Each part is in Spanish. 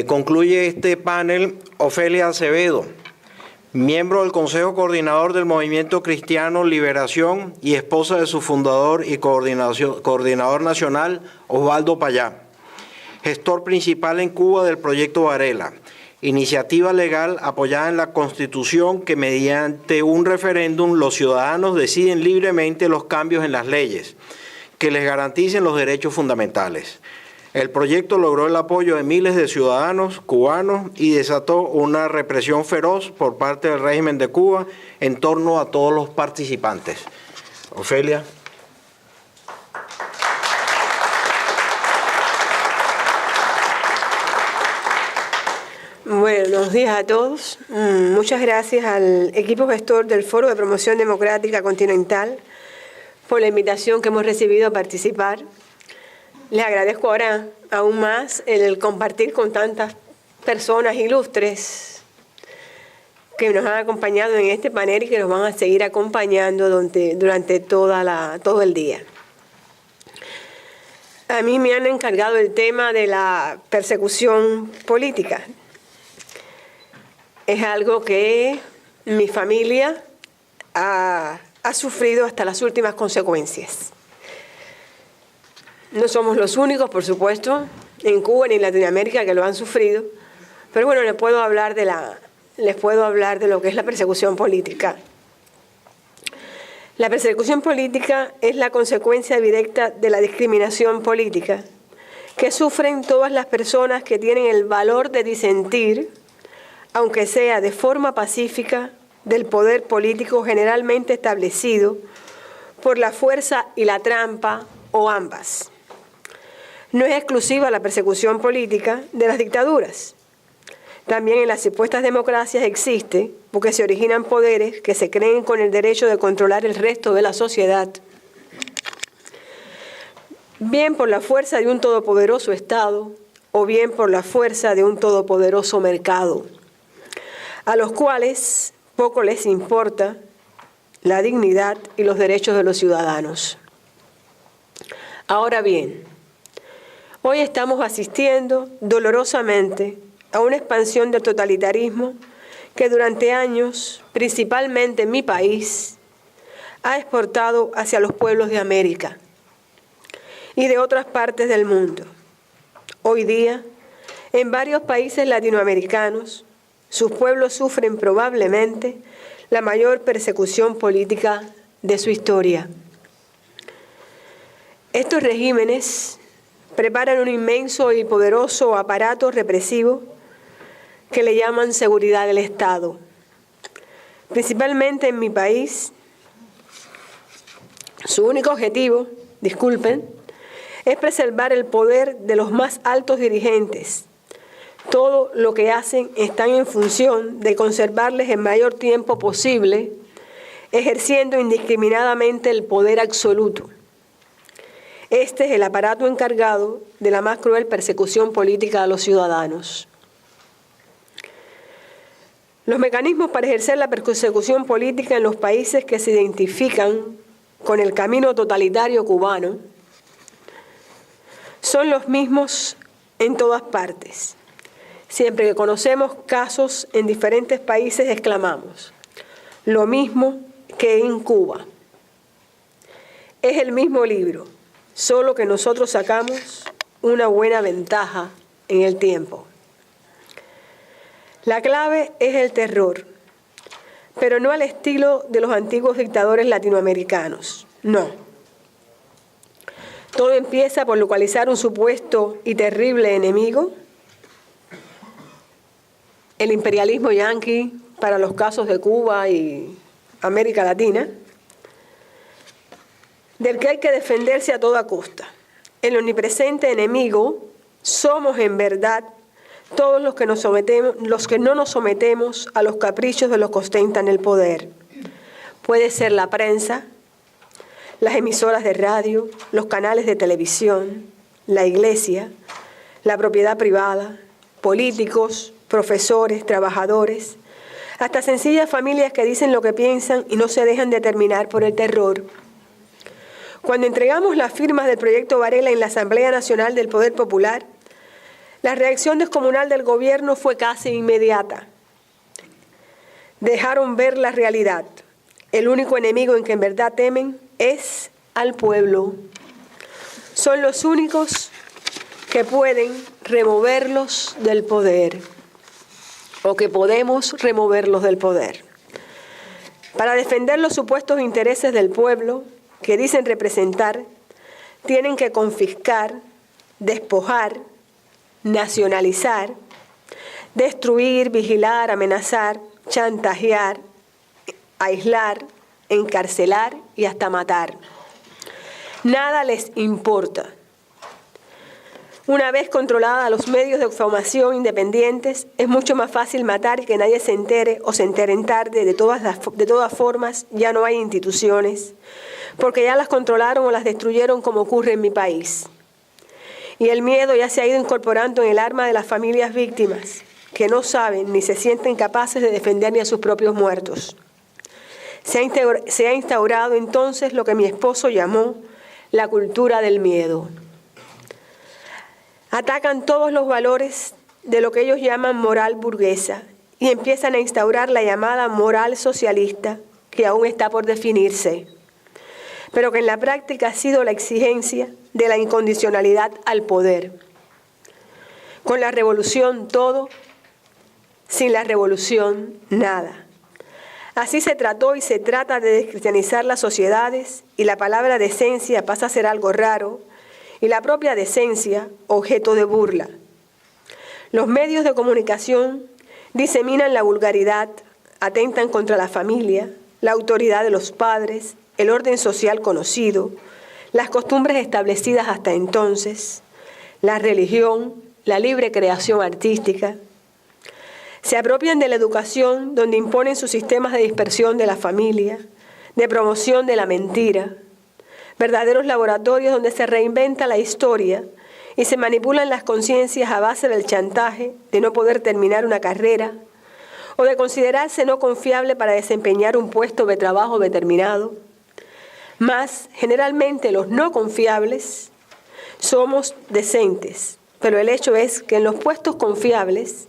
Concluye este panel Ofelia Acevedo, miembro del Consejo Coordinador del Movimiento Cristiano Liberación y esposa de su fundador y coordinador nacional, Osvaldo Payá. Gestor principal en Cuba del Proyecto Varela, iniciativa legal apoyada en la Constitución que mediante un referéndum los ciudadanos deciden libremente los cambios en las leyes que les garanticen los derechos fundamentales. El proyecto logró el apoyo de miles de ciudadanos cubanos y desató una represión feroz por parte del régimen de Cuba en torno a todos los participantes. Ofelia. Buenos días a todos. Muchas gracias al equipo gestor del Foro de Promoción Democrática Continental por la invitación que hemos recibido a participar. Les agradezco ahora aún más el compartir con tantas personas ilustres que nos han acompañado en este panel y que nos van a seguir acompañando durante todo el día. A mí me han encargado el tema de la persecución política. Es algo que mi familia ha sufrido hasta las últimas consecuencias. No somos los únicos, por supuesto, en Cuba ni en Latinoamérica que lo han sufrido, pero bueno, les puedo hablar de lo que es la persecución política. La persecución política es la consecuencia directa de la discriminación política que sufren todas las personas que tienen el valor de disentir, aunque sea de forma pacífica, del poder político generalmente establecido por la fuerza y la trampa o ambas. No es exclusiva la persecución política de las dictaduras. También en las supuestas democracias existe, porque se originan poderes que se creen con el derecho de controlar el resto de la sociedad, bien por la fuerza de un todopoderoso Estado o bien por la fuerza de un todopoderoso mercado, a los cuales poco les importa la dignidad y los derechos de los ciudadanos. Ahora bien, hoy estamos asistiendo dolorosamente a una expansión del totalitarismo que durante años, principalmente en mi país, ha exportado hacia los pueblos de América y de otras partes del mundo. Hoy día, en varios países latinoamericanos, sus pueblos sufren probablemente la mayor persecución política de su historia. Estos regímenes preparan un inmenso y poderoso aparato represivo que le llaman seguridad del Estado. Principalmente en mi país, su único objetivo, es preservar el poder de los más altos dirigentes. Todo lo que hacen están en función de conservarles el mayor tiempo posible, ejerciendo indiscriminadamente el poder absoluto. Este es el aparato encargado de la más cruel persecución política a los ciudadanos. Los mecanismos para ejercer la persecución política en los países que se identifican con el camino totalitario cubano son los mismos en todas partes. Siempre que conocemos casos en diferentes países exclamamos, lo mismo que en Cuba. Es el mismo libro, solo que nosotros sacamos una buena ventaja en el tiempo. La clave es el terror, pero no al estilo de los antiguos dictadores latinoamericanos, no. Todo empieza por localizar un supuesto y terrible enemigo, el imperialismo yanqui para los casos de Cuba y América Latina, del que hay que defenderse a toda costa. El omnipresente enemigo somos en verdad todos los que no nos sometemos a los caprichos de los que ostentan el poder. Puede ser la prensa, las emisoras de radio, los canales de televisión, la iglesia, la propiedad privada, políticos, profesores, trabajadores, hasta sencillas familias que dicen lo que piensan y no se dejan determinar por el terror. Cuando entregamos las firmas del Proyecto Varela en la Asamblea Nacional del Poder Popular, La reacción descomunal del gobierno fue casi inmediata. Dejaron ver la realidad. El único enemigo en que en verdad temen es al pueblo. Son los únicos que pueden removerlos del poder, o que podemos removerlos del poder. Para defender los supuestos intereses del pueblo que dicen representar, tienen que confiscar, despojar, nacionalizar, destruir, vigilar, amenazar, chantajear, aislar, encarcelar y hasta matar. Nada les importa. Una vez controlada los medios de información independientes, es mucho más fácil matar y que nadie se entere o se enteren tarde. De todas formas, ya no hay instituciones, porque ya las controlaron o las destruyeron, como ocurre en mi país. Y el miedo ya se ha ido incorporando en el alma de las familias víctimas, que no saben ni se sienten capaces de defender ni a sus propios muertos. Se ha instaurado entonces lo que mi esposo llamó la cultura del miedo. Atacan todos los valores de lo que ellos llaman moral burguesa y empiezan a instaurar la llamada moral socialista, que aún está por definirse, pero que en la práctica ha sido la exigencia de la incondicionalidad al poder. Con la revolución todo, sin la revolución nada. Así se trató y se trata de descristianizar las sociedades, y la palabra decencia pasa a ser algo raro, y la propia decencia objeto de burla. Los medios de comunicación diseminan la vulgaridad, atentan contra la familia, la autoridad de los padres, el orden social conocido, las costumbres establecidas hasta entonces, la religión, la libre creación artística. Se apropian de la educación, donde imponen sus sistemas de dispersión de la familia, de promoción de la mentira, verdaderos laboratorios donde se reinventa la historia y se manipulan las conciencias a base del chantaje de no poder terminar una carrera o de considerarse no confiable para desempeñar un puesto de trabajo determinado. Mas, generalmente los no confiables somos decentes, pero el hecho es que en los puestos confiables,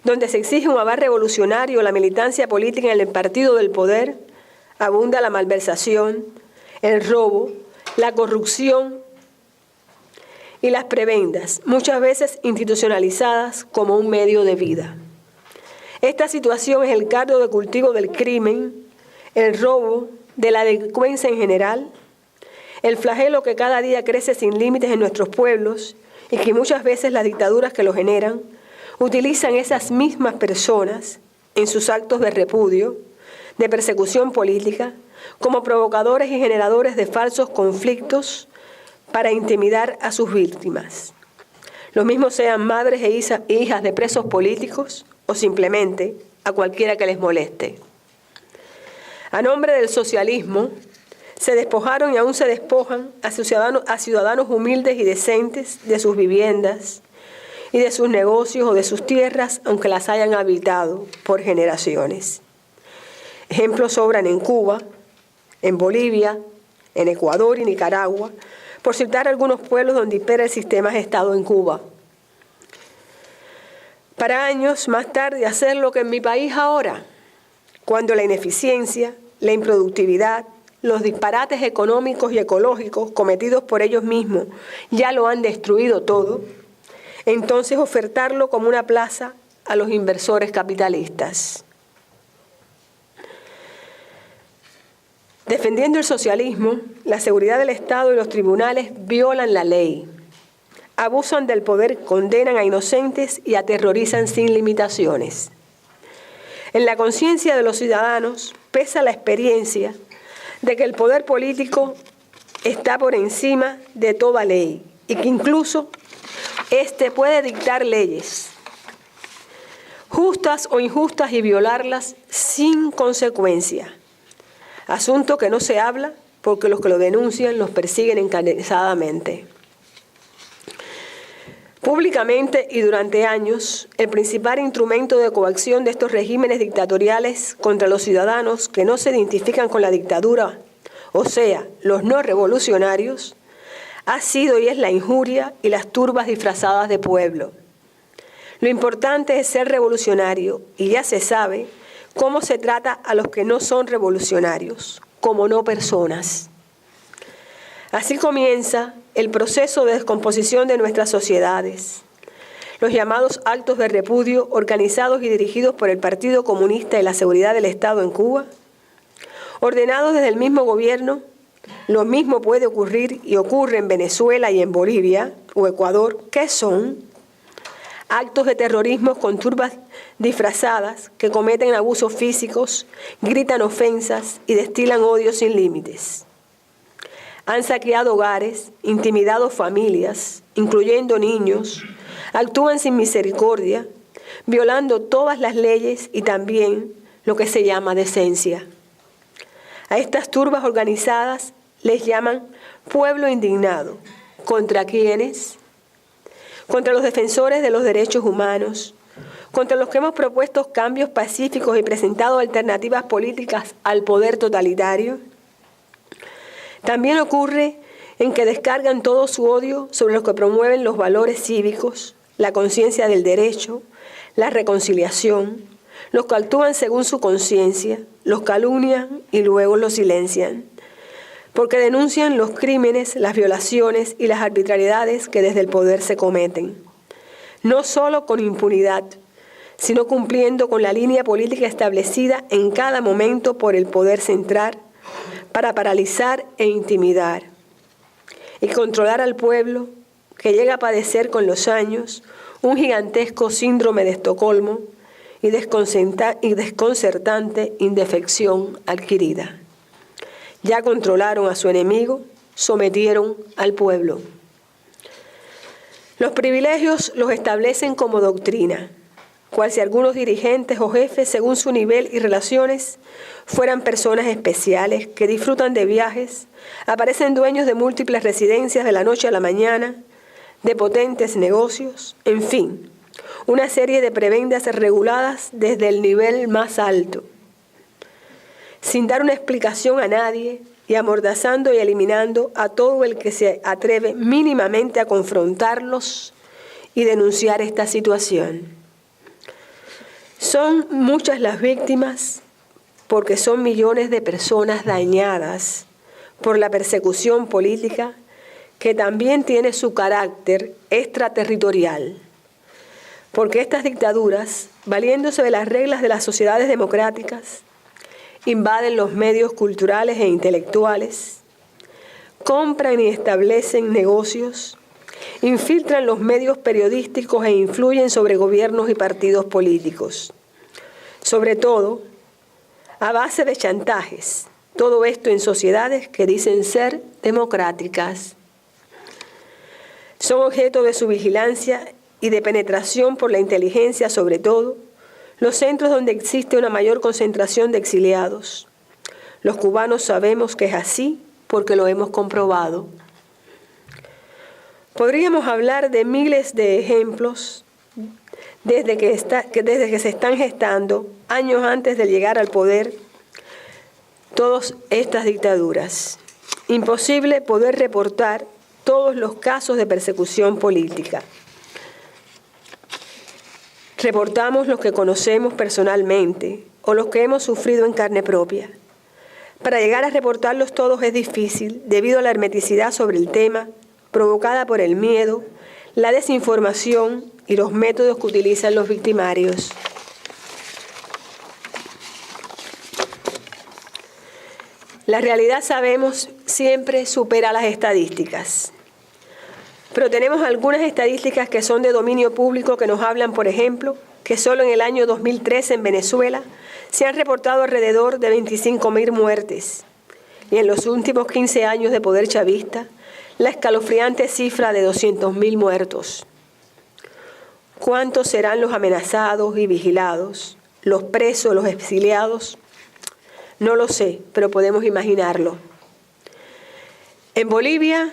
donde se exige un aval revolucionario o la militancia política en el partido del poder, abunda la malversación, el robo, la corrupción y las prebendas, muchas veces institucionalizadas como un medio de vida. Esta situación es el caldo de cultivo del crimen, el robo, de la delincuencia en general, el flagelo que cada día crece sin límites en nuestros pueblos y que muchas veces las dictaduras que lo generan utilizan esas mismas personas en sus actos de repudio, de persecución política, como provocadores y generadores de falsos conflictos para intimidar a sus víctimas. Los mismos sean madres e hijas de presos políticos o simplemente a cualquiera que les moleste. A nombre del socialismo, se despojaron y aún se despojan a ciudadanos humildes y decentes de sus viviendas y de sus negocios o de sus tierras, aunque las hayan habitado por generaciones. Ejemplos sobran en Cuba, en Bolivia, en Ecuador y Nicaragua, por citar algunos pueblos donde impera el sistema de Estado en Cuba. Para años más tarde hacer lo que en mi país ahora, cuando la ineficiencia, la improductividad, los disparates económicos y ecológicos cometidos por ellos mismos ya lo han destruido todo, entonces ofertarlo como una plaza a los inversores capitalistas. Defendiendo el socialismo, la seguridad del Estado y los tribunales violan la ley, abusan del poder, condenan a inocentes y aterrorizan sin limitaciones. En la conciencia de los ciudadanos pesa la experiencia de que el poder político está por encima de toda ley y que incluso éste puede dictar leyes, justas o injustas, y violarlas sin consecuencia. Asunto que no se habla porque los que lo denuncian los persiguen encarnizadamente. Públicamente y durante años, el principal instrumento de coacción de estos regímenes dictatoriales contra los ciudadanos que no se identifican con la dictadura, o sea, los no revolucionarios, ha sido y es la injuria y las turbas disfrazadas de pueblo. Lo importante es ser revolucionario, y ya se sabe cómo se trata a los que no son revolucionarios, como no personas. Así comienza el proceso de descomposición de nuestras sociedades. Los llamados actos de repudio organizados y dirigidos por el Partido Comunista y la Seguridad del Estado en Cuba, ordenados desde el mismo gobierno. Lo mismo puede ocurrir y ocurre en Venezuela y en Bolivia o Ecuador. ¿Qué son? Actos de terrorismo con turbas disfrazadas que cometen abusos físicos, gritan ofensas y destilan odio sin límites. Han saqueado hogares, intimidado familias, incluyendo niños, actúan sin misericordia, violando todas las leyes y también lo que se llama decencia. A estas turbas organizadas les llaman pueblo indignado. ¿Contra quiénes? Contra los defensores de los derechos humanos, contra los que hemos propuesto cambios pacíficos y presentado alternativas políticas al poder totalitario. También ocurre en que descargan todo su odio sobre los que promueven los valores cívicos, la conciencia del derecho, la reconciliación, los que actúan según su conciencia, los calumnian y luego los silencian, porque denuncian los crímenes, las violaciones y las arbitrariedades que desde el poder se cometen, no solo con impunidad, sino cumpliendo con la línea política establecida en cada momento por el poder central para paralizar e intimidar y controlar al pueblo, que llega a padecer con los años un gigantesco síndrome de Estocolmo y desconcertante indefección adquirida. Ya controlaron a su enemigo, sometieron al pueblo. Los privilegios los establecen como doctrina, cual si algunos dirigentes o jefes, según su nivel y relaciones, fueran personas especiales que disfrutan de viajes, aparecen dueños de múltiples residencias de la noche a la mañana, de potentes negocios, en fin, una serie de prebendas reguladas desde el nivel más alto, sin dar una explicación a nadie y amordazando y eliminando a todo el que se atreve mínimamente a confrontarlos y denunciar esta situación. Son muchas las víctimas porque son millones de personas dañadas por la persecución política que también tiene su carácter extraterritorial. Porque estas dictaduras, valiéndose de las reglas de las sociedades democráticas, invaden los medios culturales e intelectuales, compran y establecen negocios, infiltran los medios periodísticos e influyen sobre gobiernos y partidos políticos. Sobre todo, a base de chantajes, todo esto en sociedades que dicen ser democráticas. Son objeto de su vigilancia y de penetración por la inteligencia, sobre todo, los centros donde existe una mayor concentración de exiliados. Los cubanos sabemos que es así porque lo hemos comprobado. Podríamos hablar de miles de ejemplos desde que se están gestando, años antes de llegar al poder, todas estas dictaduras. Imposible poder reportar todos los casos de persecución política. Reportamos los que conocemos personalmente o los que hemos sufrido en carne propia. Para llegar a reportarlos todos es difícil debido a la hermeticidad sobre el tema, provocada por el miedo, la desinformación y los métodos que utilizan los victimarios. La realidad, sabemos, siempre supera las estadísticas. Pero tenemos algunas estadísticas que son de dominio público que nos hablan, por ejemplo, que solo en el año 2013 en Venezuela se han reportado alrededor de 25.000 muertes. Y en los últimos 15 años de poder chavista, la escalofriante cifra de 200.000 muertos. ¿Cuántos serán los amenazados y vigilados, los presos, los exiliados? No lo sé, pero podemos imaginarlo. En Bolivia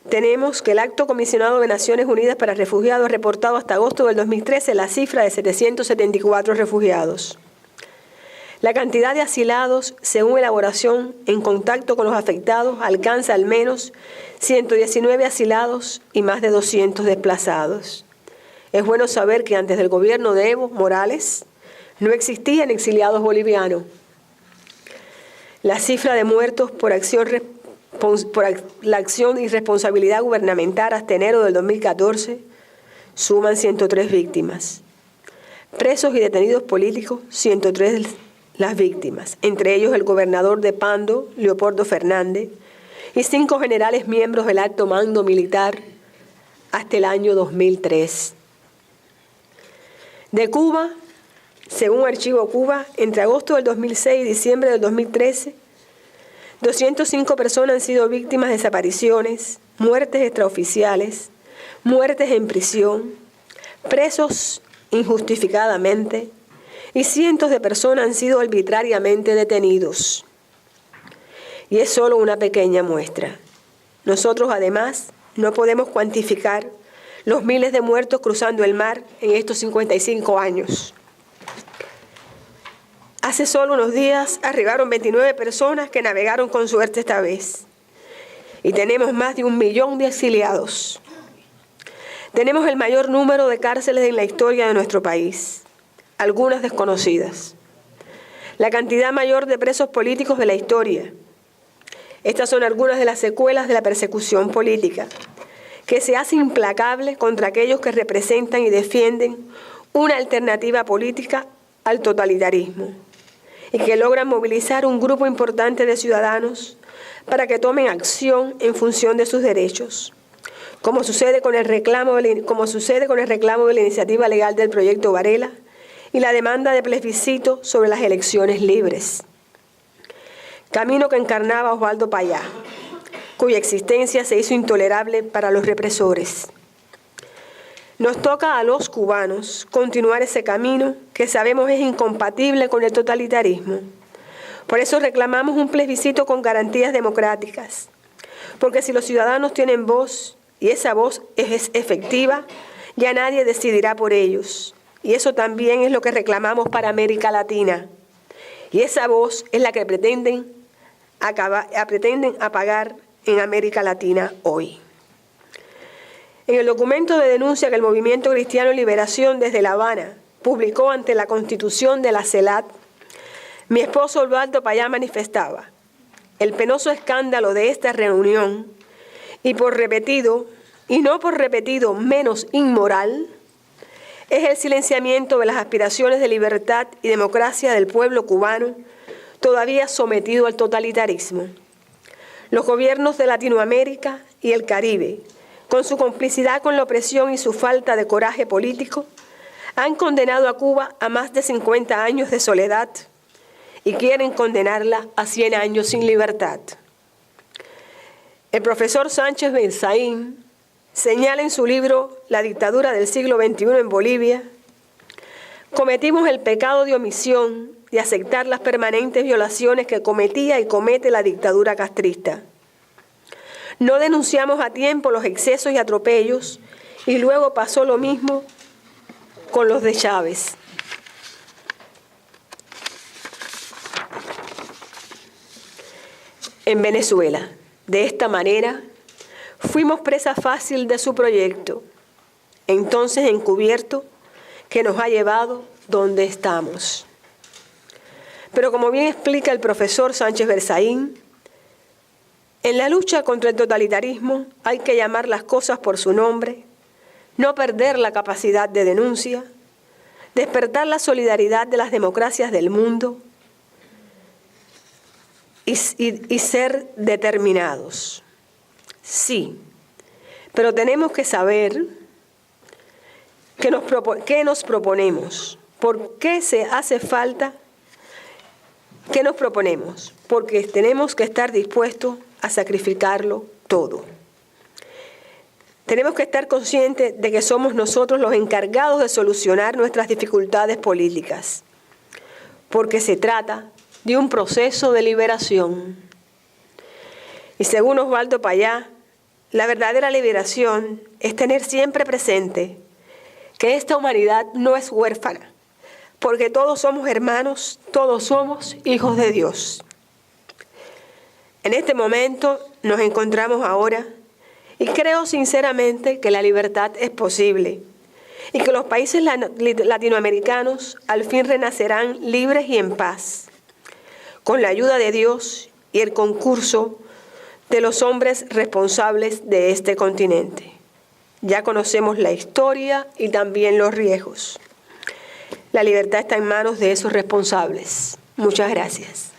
tenemos que el Alto Comisionado de Naciones Unidas para Refugiados ha reportado hasta agosto del 2013 la cifra de 774 refugiados. La cantidad de asilados, según elaboración en contacto con los afectados, alcanza al menos 119 asilados y más de 200 desplazados. Es bueno saber que antes del gobierno de Evo Morales no existían exiliados bolivianos. La cifra de muertos por la acción y responsabilidad gubernamental hasta enero del 2014 suman 103 víctimas. Presos y detenidos políticos, 103 las víctimas, entre ellos el gobernador de Pando, Leopoldo Fernández, y 5 generales miembros del alto mando militar hasta el año 2003. De Cuba, según Archivo Cuba, entre agosto del 2006 y diciembre del 2013, 205 personas han sido víctimas de desapariciones, muertes extraoficiales, muertes en prisión, presos injustificadamente, y cientos de personas han sido arbitrariamente detenidos. Y es solo una pequeña muestra. Nosotros, además, no podemos cuantificar los miles de muertos cruzando el mar en estos 55 años. Hace solo unos días arribaron 29 personas que navegaron con suerte esta vez. Y tenemos más de 1 millón de exiliados. Tenemos el mayor número de cárceles en la historia de nuestro país, algunas desconocidas. La cantidad mayor de presos políticos de la historia. Estas son algunas de las secuelas de la persecución política, que se hace implacable contra aquellos que representan y defienden una alternativa política al totalitarismo y que logran movilizar un grupo importante de ciudadanos para que tomen acción en función de sus derechos, como sucede con el reclamo de la iniciativa legal del proyecto Varela y la demanda de plebiscito sobre las elecciones libres. Camino que encarnaba Osvaldo Payá, cuya existencia se hizo intolerable para los represores. Nos toca a los cubanos continuar ese camino que sabemos es incompatible con el totalitarismo. Por eso reclamamos un plebiscito con garantías democráticas, porque si los ciudadanos tienen voz y esa voz es efectiva, ya nadie decidirá por ellos. Y eso también es lo que reclamamos para América Latina. Y esa voz es la que pretenden apagar en América Latina hoy. En el documento de denuncia que el Movimiento Cristiano Liberación desde La Habana publicó ante la Constitución de la CELAT, mi esposo Osvaldo Payá manifestaba: el penoso escándalo de esta reunión y no por repetido menos inmoral, es el silenciamiento de las aspiraciones de libertad y democracia del pueblo cubano todavía sometido al totalitarismo. Los gobiernos de Latinoamérica y el Caribe, con su complicidad con la opresión y su falta de coraje político, han condenado a Cuba a más de 50 años de soledad y quieren condenarla a 100 años sin libertad. El profesor Sánchez Benzaín señala en su libro La dictadura del siglo XXI en Bolivia: cometimos el pecado de omisión de aceptar las permanentes violaciones que cometía y comete la dictadura castrista. No denunciamos a tiempo los excesos y atropellos y luego pasó lo mismo con los de Chávez. En Venezuela, de esta manera, fuimos presa fácil de su proyecto, entonces encubierto, que nos ha llevado donde estamos. Pero como bien explica el profesor Sánchez Benzaín, en la lucha contra el totalitarismo hay que llamar las cosas por su nombre, no perder la capacidad de denuncia, despertar la solidaridad de las democracias del mundo y ser determinados. Sí, pero tenemos que saber qué nos proponemos, por qué se hace falta, qué nos proponemos, porque tenemos que estar dispuestos a sacrificarlo todo. Tenemos que estar conscientes de que somos nosotros los encargados de solucionar nuestras dificultades políticas, porque se trata de un proceso de liberación. Y según Osvaldo Payá, la verdadera liberación es tener siempre presente que esta humanidad no es huérfana, porque todos somos hermanos, todos somos hijos de Dios. En este momento nos encontramos ahora y creo sinceramente que la libertad es posible y que los países latinoamericanos al fin renacerán libres y en paz, con la ayuda de Dios y el concurso de los hombres responsables de este continente. Ya conocemos la historia y también los riesgos. La libertad está en manos de esos responsables. Muchas gracias.